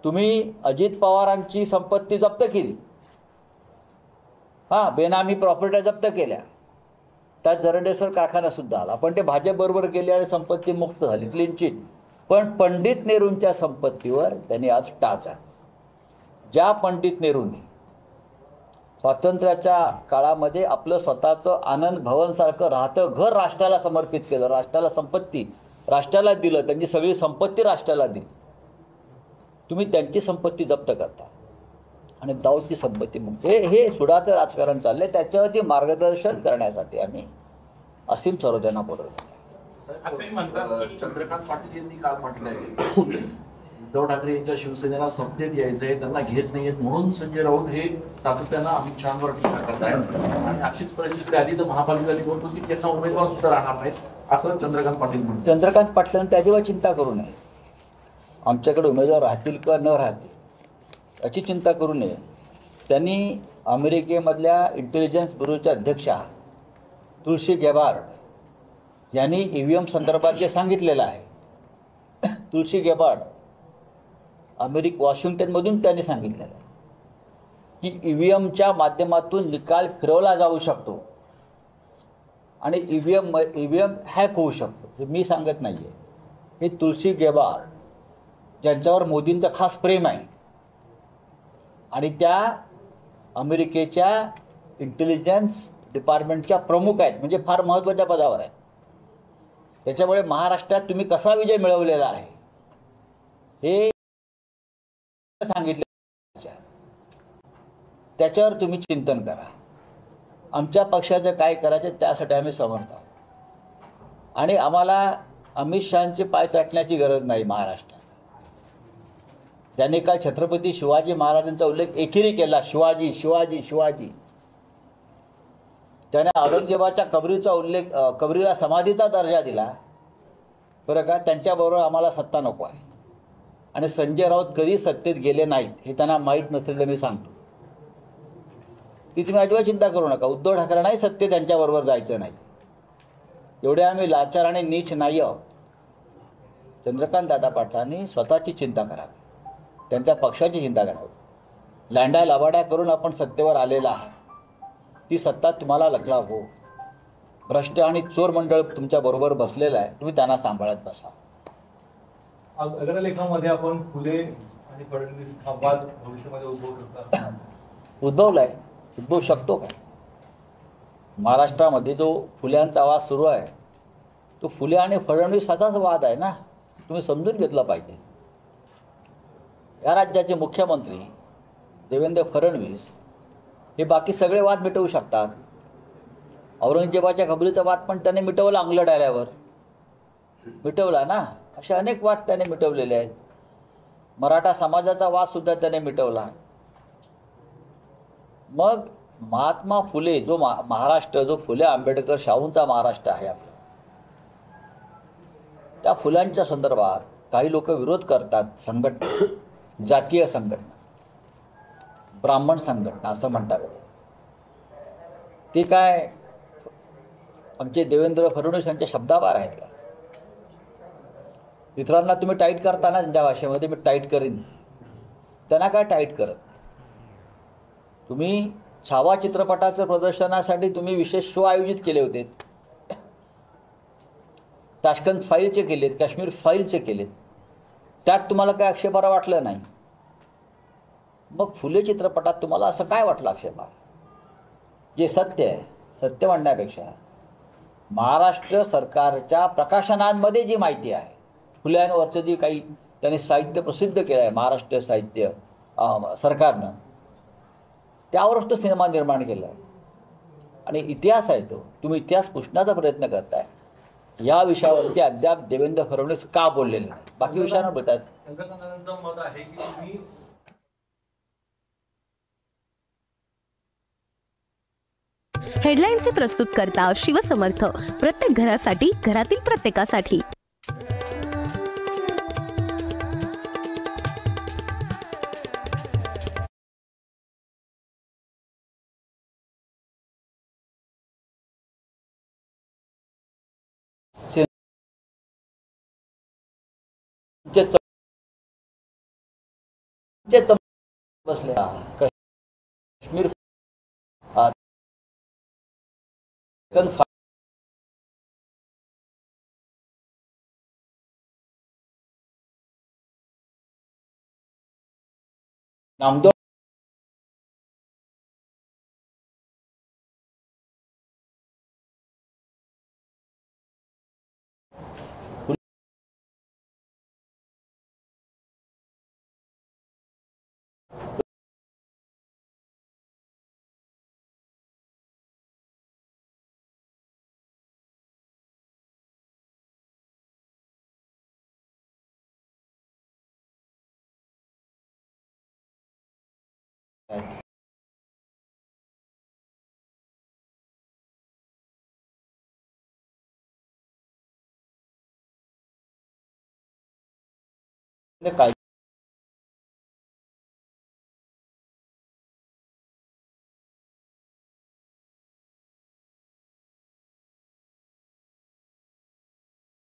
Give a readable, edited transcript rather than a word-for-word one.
तुम्ही अजित पवारांची संपत्ती जप्त केली, बेनामी प्रॉपर्टी जप्त केल्या, त्यात जरंडेश्वर कारखाना सुद्धा आला, पण ते भाजप बरोबर गेले आणि संपत्ती मुक्त झाली, क्लीन चिट. पण पंडित नेहरूंच्या संपत्तीवर त्यांनी आज टाच आहे. ज्या पंडित नेहरूंनी स्वातंत्र्याच्या काळामध्ये आपलं स्वतःचं आनंद भवनसारखं राहतं घर राष्ट्राला समर्पित केलं, राष्ट्राला संपत्ती राष्ट्राला दिलं, त्यांची सगळी संपत्ती राष्ट्राला दिली, तुम्ही त्यांची संपत्ती जप्त करता आणि दाऊदची संपत्ती मुक्त. हे सुडाचं राजकारण चाललंय. त्याच्यावरती मार्गदर्शन करण्यासाठी आम्ही असीम सरोद्यांना बोलवलं. असंही म्हणतात चंद्रकांत पाटील यांनी काल म्हटलंय उद्धव ठाकरे यांच्या शिवसेनेला सत्तेत यायचंय, त्यांना घेत नाहीयेत म्हणून संजय राऊत हे सातत्यानं अमित शहांवर टीका करतायत आणि अशीच परिस्थिती आली तर महापालिका निवडणुकीत त्यांना उमेदवार सुद्धा राहणार नाहीत असं चंद्रकांत पाटील म्हणतात. चंद्रकांत पाटलांनी त्याच्यावर चिंता करू नये. आमच्याकडे उमेदवार राहतील का न राहतील याची चिंता करू नये. त्यांनी अमेरिकेमधल्या इंटेलिजन्स ब्युरोच्या अध्यक्षा तुळशी गेबार्ड यांनी EVM संदर्भात जे सांगितलेलं आहे, तुळशी गेबार्ड वॉशिंग्टनमधून त्यांनी सांगितलेलं आहे की EVMच्या माध्यमातून निकाल फिरवला जाऊ शकतो आणि EVM हॅक होऊ शकतो. हे मी सांगत नाही आहे, हे तुळशी गेबार्ड ज्यांच्यावर मोदींचं खास प्रेम आहे आणि त्या अमेरिकेच्या इंटेलिजन्स डिपार्टमेंटच्या प्रमुख आहेत, म्हणजे फार महत्त्वाच्या पदावर आहेत. त्याच्यामुळे महाराष्ट्रात तुम्ही कसा विजय मिळवलेला आहे हे सांगितलं, त्याच्यावर तुम्ही चिंतन करा. आमच्या पक्षाचं काय करायचं त्यासाठी आम्ही समर्थ आहोत आणि आम्हाला अमित शहांचे पाय चाटण्याची गरज नाही. महाराष्ट्रात त्यांनी काल छत्रपती शिवाजी महाराजांचा उल्लेख एकेरी केला, शिवाजी शिवाजी शिवाजी. त्याने औरंगजेबाच्या कबरीला समाधीचा दर्जा दिला. बरं का, त्यांच्याबरोबर आम्हाला सत्ता नको आहे आणि संजय राऊत कधी सत्तेत गेले नाहीत हे त्यांना माहीत नसेल तर मी सांगतो की तुम्ही अजिबात चिंता करू नका. उद्धव ठाकरे नाही सत्तेत त्यांच्याबरोबर जायचं नाही, एवढे आम्ही लाचार आणि नीच नाही आहोत. चंद्रकांत दादा पाटलांनी स्वतःची चिंता करावी, त्यांच्या पक्षाची चिंता करावी. लँडा लबाड्या करून आपण सत्तेवर आलेला आहे, ती सत्ता तुम्हाला लटकावो. भ्रष्ट आणि चोर मंडळ तुमच्या बरोबर बसलेलं आहे, तुम्ही त्यांना सांभाळत बसा. अग्रलेखामध्ये आपण फुले आणि फडणवीस हा वाद भविष्यामध्ये उद्भवू शकतो, उद्भवू शकतो का? महाराष्ट्रामध्ये जो फुल्यांचा वाद सुरू आहे तो फुले आणि फडणवीस असाच वाद आहे ना, तुम्ही समजून घेतला पाहिजे. या राज्याचे मुख्यमंत्री देवेंद्र फडणवीस हे बाकी सगळे वाद मिटवू शकतात. औरंगजेबाच्या कबरीचा वाद पण त्याने मिटवला, अंगलट आल्यावर मिटवला ना. असे अनेक वाद त्याने मिटवलेले आहेत. मराठा समाजाचा वाद सुद्धा त्याने मिटवला. मग महात्मा फुले जो महाराष्ट्र, जो फुले आंबेडकर शाहूंचा महाराष्ट्र आहे आपला, त्या फुलांच्या संदर्भात काही लोक विरोध करतात. संघटना, जातीय संघटना, ब्राह्मण संघटना असं म्हणतात. ते काय आमचे देवेंद्र फडणवीस यांच्या शब्दाबाहेर आहेत का? इतरांना तुम्ही टाईट करताना त्यांच्या भाषेमध्ये मी टाईट करीन, त्यांना काय टाईट करत. तुम्ही छावा चित्रपटाचं प्रदर्शनासाठी तुम्ही विशेष शो आयोजित केले होते, ताशकंद फाईलचे केलेत, काश्मीर फाईलचे केलेत, त्यात तुम्हाला काय आक्षेपार्ह वाटलं नाही. मग फुले चित्रपटात तुम्हाला असं काय वाटलं आक्षेपार्ह? जे सत्य आहे, सत्य म्हणण्यापेक्षा महाराष्ट्र सरकारच्या प्रकाशनांमध्ये जी माहिती आहे, फुल्यांवरचं जी काही त्यांनी साहित्य प्रसिद्ध केलं आहे महाराष्ट्र साहित्य सरकारनं, त्यावरच तो सिनेमा निर्माण केला आहे. आणि इतिहास आहे तो, तुम्ही इतिहास पुसण्याचा प्रयत्न करताय. या विषयावरती अद्याप देवेंद्र फडणवीस का बोललेले नाही, बाकी विषयांवर बोलतात. संघटनांचं मत आहे की तुम्ही हेडलाईन्सचे प्रस्तुतकर्ता शिवसमर्थ, प्रत्येक घरासाठी, घरातील प्रत्येकासाठी. ते बसले काश्मीर नामदेव काय